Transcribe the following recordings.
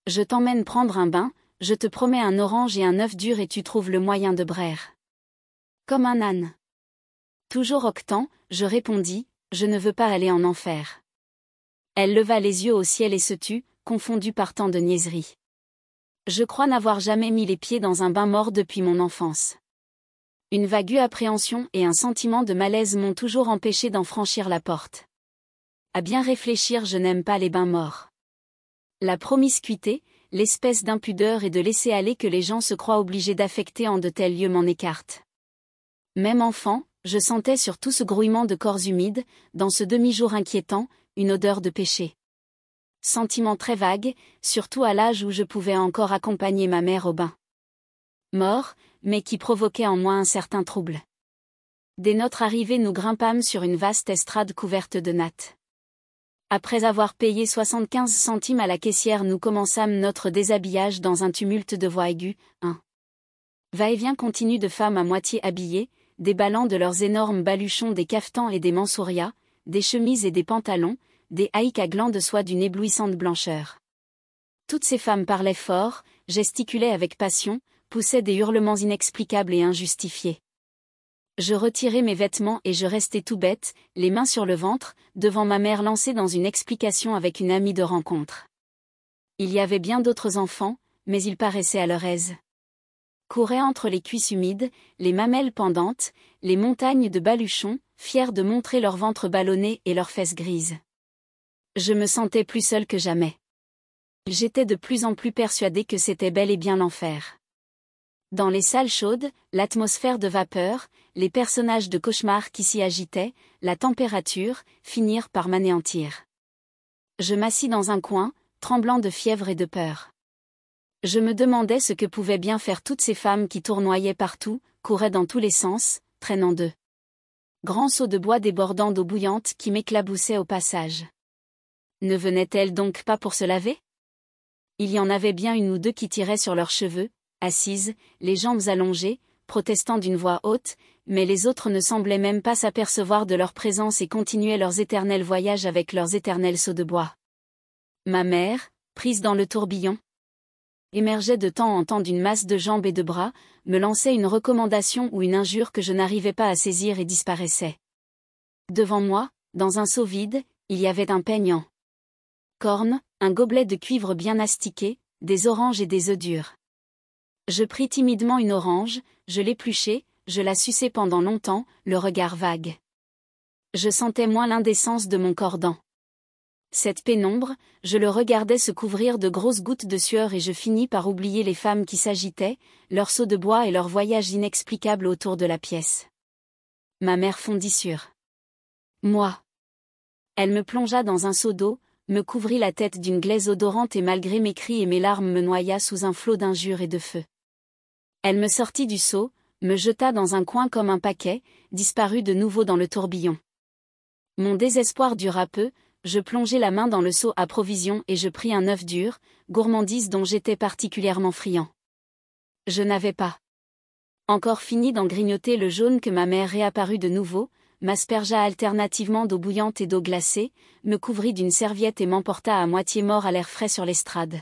Je t'emmène prendre un bain, je te promets un orange et un œuf dur et tu trouves le moyen de braire. Comme un âne. Toujours octant, je répondis, je ne veux pas aller en enfer. Elle leva les yeux au ciel et se tut, confondue par tant de niaiseries. Je crois n'avoir jamais mis les pieds dans un bain mort depuis mon enfance. Une vague appréhension et un sentiment de malaise m'ont toujours empêché d'en franchir la porte. À bien réfléchir, je n'aime pas les bains morts. La promiscuité, l'espèce d'impudeur et de laisser-aller que les gens se croient obligés d'affecter en de tels lieux m'en écarte. Même enfant, je sentais sur tout ce grouillement de corps humides, dans ce demi-jour inquiétant, une odeur de péché. Sentiment très vague, surtout à l'âge où je pouvais encore accompagner ma mère au bain. Mort, mais qui provoquait en moi un certain trouble. Dès notre arrivée, nous grimpâmes sur une vaste estrade couverte de nattes. Après avoir payé 75 centimes à la caissière, nous commençâmes notre déshabillage dans un tumulte de voix aiguës, un va-et-vient continu de femmes à moitié habillées, déballant de leurs énormes baluchons des cafetans et des mansourias, des chemises et des pantalons, des haïques à glands de soie d'une éblouissante blancheur. Toutes ces femmes parlaient fort, gesticulaient avec passion, poussaient des hurlements inexplicables et injustifiés. Je retirai mes vêtements et je restai tout bête, les mains sur le ventre, devant ma mère lancée dans une explication avec une amie de rencontre. Il y avait bien d'autres enfants, mais ils paraissaient à leur aise. Couraient entre les cuisses humides, les mamelles pendantes, les montagnes de baluchons, fiers de montrer leur ventre ballonné et leurs fesses grises. Je me sentais plus seule que jamais. J'étais de plus en plus persuadée que c'était bel et bien l'enfer. Dans les salles chaudes, l'atmosphère de vapeur, les personnages de cauchemar qui s'y agitaient, la température, finirent par m'anéantir. Je m'assis dans un coin, tremblant de fièvre et de peur. Je me demandais ce que pouvaient bien faire toutes ces femmes qui tournoyaient partout, couraient dans tous les sens, traînant de grands seaux de bois débordant d'eau bouillante qui m'éclaboussaient au passage. Ne venaient-elles donc pas pour se laver? Il y en avait bien une ou deux qui tiraient sur leurs cheveux, assises, les jambes allongées, protestant d'une voix haute, mais les autres ne semblaient même pas s'apercevoir de leur présence et continuaient leurs éternels voyages avec leurs éternels seaux de bois. Ma mère, prise dans le tourbillon, émergeait de temps en temps d'une masse de jambes et de bras, me lançait une recommandation ou une injure que je n'arrivais pas à saisir et disparaissait. Devant moi, dans un seau vide, il y avait un peigne en corne, un gobelet de cuivre bien astiqué, des oranges et des œufs durs. Je pris timidement une orange, je l'épluchai, je la suçai pendant longtemps, le regard vague. Je sentais moins l'indécence de mon cordon. Cette pénombre, je le regardais se couvrir de grosses gouttes de sueur et je finis par oublier les femmes qui s'agitaient, leurs seaux de bois et leurs voyages inexplicables autour de la pièce. Ma mère fondit sur moi. Elle me plongea dans un seau d'eau, me couvrit la tête d'une glaise odorante et malgré mes cris et mes larmes me noya sous un flot d'injures et de feu. Elle me sortit du seau, me jeta dans un coin comme un paquet, disparut de nouveau dans le tourbillon. Mon désespoir dura peu, je plongeai la main dans le seau à provisions et je pris un œuf dur, gourmandise dont j'étais particulièrement friand. Je n'avais pas encore fini d'en grignoter le jaune que ma mère réapparut de nouveau, m'aspergea alternativement d'eau bouillante et d'eau glacée, me couvrit d'une serviette et m'emporta à moitié mort à l'air frais sur l'estrade.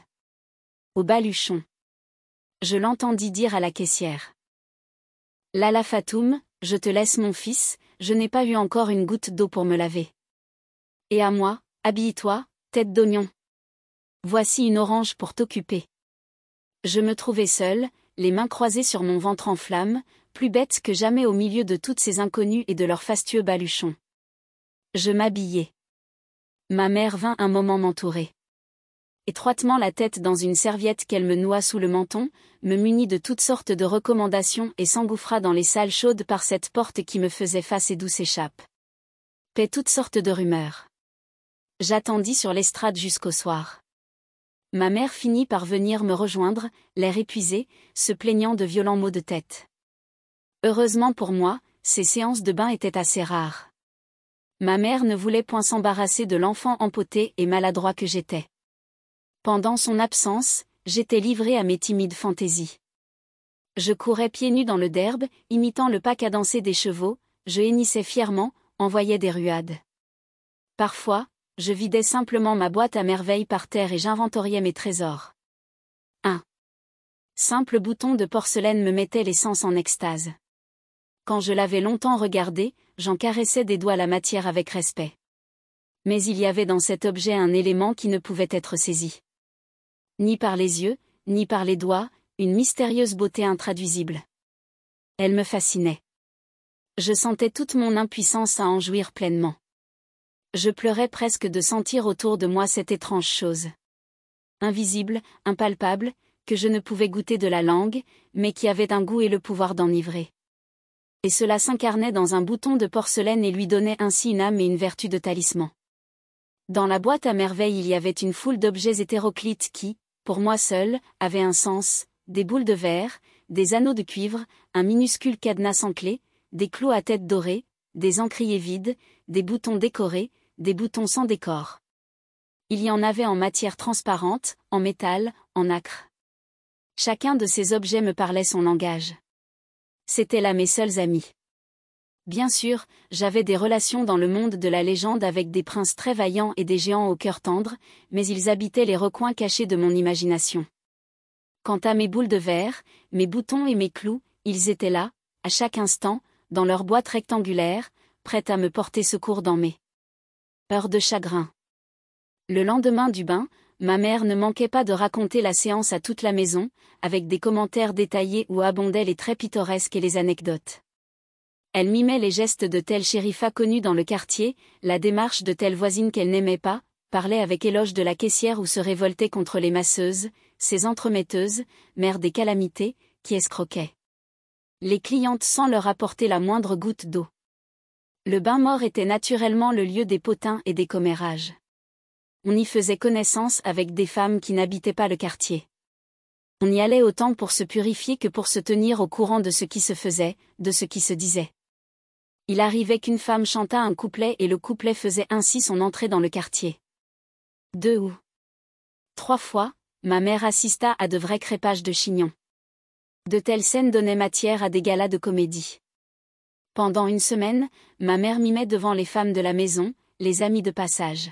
Au baluchon. Je l'entendis dire à la caissière. Lala Fatoum, je te laisse mon fils, je n'ai pas eu encore une goutte d'eau pour me laver. Et à moi, habille-toi, tête d'oignon. Voici une orange pour t'occuper. Je me trouvais seule, les mains croisées sur mon ventre en flammes, plus bête que jamais au milieu de toutes ces inconnues et de leurs fastueux baluchons. Je m'habillai. Ma mère vint un moment m'entourer. Étroitement la tête dans une serviette qu'elle me noua sous le menton, me munit de toutes sortes de recommandations et s'engouffra dans les salles chaudes par cette porte qui me faisait face et d'où s'échappe. Paix toutes sortes de rumeurs. J'attendis sur l'estrade jusqu'au soir. Ma mère finit par venir me rejoindre, l'air épuisé, se plaignant de violents maux de tête. Heureusement pour moi, ces séances de bain étaient assez rares. Ma mère ne voulait point s'embarrasser de l'enfant empoté et maladroit que j'étais. Pendant son absence, j'étais livré à mes timides fantaisies. Je courais pieds nus dans le derbe, imitant le pas cadencé des chevaux, je hennissais fièrement, envoyais des ruades. Parfois, je vidais simplement ma boîte à merveilles par terre et j'inventoriais mes trésors. Un simple bouton de porcelaine me mettait les sens en extase. Quand je l'avais longtemps regardé, j'en caressais des doigts la matière avec respect. Mais il y avait dans cet objet un élément qui ne pouvait être saisi. Ni par les yeux, ni par les doigts, une mystérieuse beauté intraduisible. Elle me fascinait. Je sentais toute mon impuissance à en jouir pleinement. Je pleurais presque de sentir autour de moi cette étrange chose. Invisible, impalpable, que je ne pouvais goûter de la langue, mais qui avait un goût et le pouvoir d'enivrer. Et cela s'incarnait dans un bouton de porcelaine et lui donnait ainsi une âme et une vertu de talisman. Dans la boîte à merveilles il y avait une foule d'objets hétéroclites qui, pour moi seul, avaient un sens, des boules de verre, des anneaux de cuivre, un minuscule cadenas sans clé, des clous à tête dorée, des encriers vides, des boutons décorés, des boutons sans décor. Il y en avait en matière transparente, en métal, en nacre. Chacun de ces objets me parlait son langage. C'étaient là mes seuls amis. Bien sûr, j'avais des relations dans le monde de la légende avec des princes très vaillants et des géants au cœur tendre, mais ils habitaient les recoins cachés de mon imagination. Quant à mes boules de verre, mes boutons et mes clous, ils étaient là, à chaque instant, dans leur boîte rectangulaire, prête à me porter secours dans mes heures de chagrin. Le lendemain du bain, ma mère ne manquait pas de raconter la séance à toute la maison, avec des commentaires détaillés où abondaient les traits pittoresques et les anecdotes. Elle mimait les gestes de telle shérifa connue dans le quartier, la démarche de telle voisine qu'elle n'aimait pas, parlait avec éloge de la caissière ou se révoltait contre les masseuses, ces entremetteuses, mères des calamités, qui escroquaient les clientes sans leur apporter la moindre goutte d'eau. Le bain-mort était naturellement le lieu des potins et des commérages. On y faisait connaissance avec des femmes qui n'habitaient pas le quartier. On y allait autant pour se purifier que pour se tenir au courant de ce qui se faisait, de ce qui se disait. Il arrivait qu'une femme chantât un couplet et le couplet faisait ainsi son entrée dans le quartier. 2 ou 3 fois, ma mère assista à de vrais crépages de chignons. De telles scènes donnaient matière à des galas de comédie. Pendant une semaine, ma mère mimait devant les femmes de la maison, les amis de passage.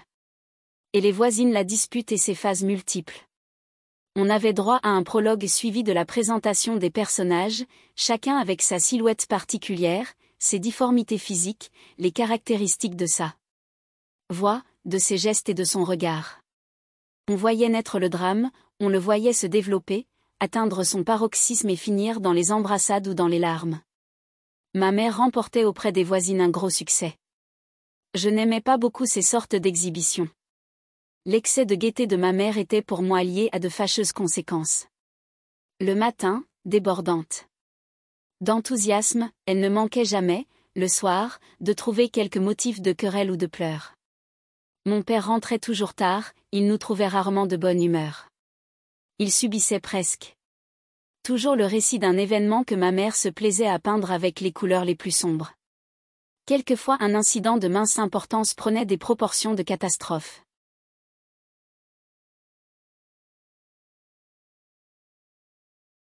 Et les voisines la disputent et ses phases multiples. On avait droit à un prologue suivi de la présentation des personnages, chacun avec sa silhouette particulière, ses difformités physiques, les caractéristiques de sa voix, de ses gestes et de son regard. On voyait naître le drame, on le voyait se développer, atteindre son paroxysme et finir dans les embrassades ou dans les larmes. Ma mère remportait auprès des voisines un gros succès. Je n'aimais pas beaucoup ces sortes d'exhibitions. L'excès de gaieté de ma mère était pour moi lié à de fâcheuses conséquences. Le matin, débordante d'enthousiasme, elle ne manquait jamais, le soir, de trouver quelque motif de querelle ou de pleurs. Mon père rentrait toujours tard, il nous trouvait rarement de bonne humeur. Il subissait presque toujours le récit d'un événement que ma mère se plaisait à peindre avec les couleurs les plus sombres. Quelquefois un incident de mince importance prenait des proportions de catastrophe.